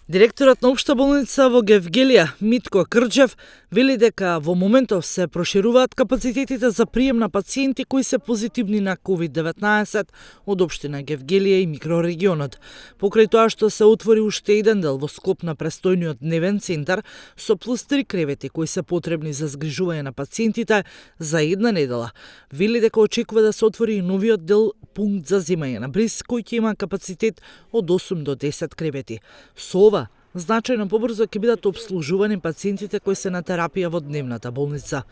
Директорот на Општа болница во Гевгелија, Митко Крџев, вели дека во моментов се прошируваат капацитетите за прием на пациенти кои се позитивни на COVID-19 од општина Гевгелија и микрорегионот. Покрај тоа што се отвори уште еден дел во скоп на престојниот дневен центар со плюс 3 кревети кои се потребни за згрижување на пациентите за една недела. Вели дека очекува да се отвори и новиот дел пункт за земање на бриз кој ќе има капацитет од 8 до 10 кревети. Со ова, значајно побрзо ќе бидат обслужувани пациентите кои се на терапија во дневната болница.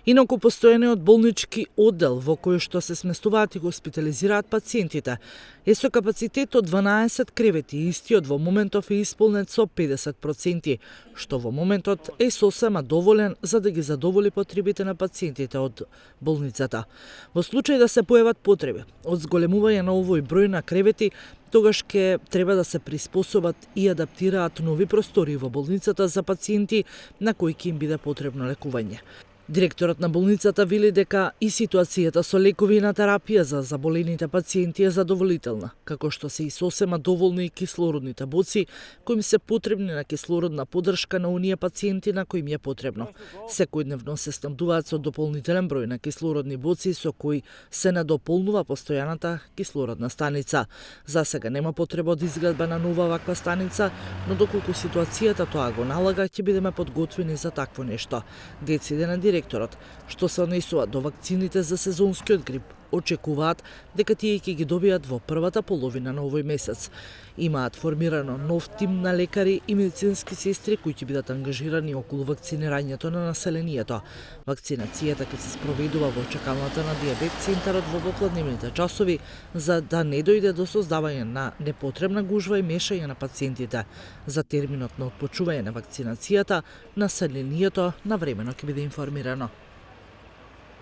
Инаку постојаниот болнички оддел во кој што се сместуваат и хоспитализираат пациентите е со капацитет од 12 кревети, истиот во моментов е исполнет со 50%, што во моментот е сосема доволен за да ги задоволи потребите на пациентите од болницата. Во случај да се појават потреби од зголемување на овој број на кревети, тогаш ќе треба да се приспособат и адаптираат нови простори во болницата за пациенти на кои ќе им биде потребно лекување. Директорот на болницата вели дека и ситуацијата со лекови на терапија за заболените пациенти е задоволителна, како што се и сосема доволни и кислородните боци кои им се потребни на кислородна поддршка на оние пациенти на кои им е потребно. Секојдневно се снабдуваат со дополнителен број на кислородни боци со кои се надополнува постојаната кислородна станица. За сега нема потреба од изградба на нова ваква станица, но доколку ситуацијата тоа го налага, ќе бидеме подготвени за такво нешто. Дециде на директорот, што се однесува до вакцините за сезонскиот грип, очекуваат дека тие ќе ги добијат во првата половина на овој месец. Имаат формирано нов тим на лекари и медицински сестри кои ќе бидат ангажирани околу вакцинирањето на населението. Вакцинацијата ќе се спроведува во чекалната на диабет центарот во попладневните часови за да не дојде до создавање на непотребна гужва и мешање на пациентите. За терминот на отпочување на вакцинацијата, населението навремено ќе биде информирано.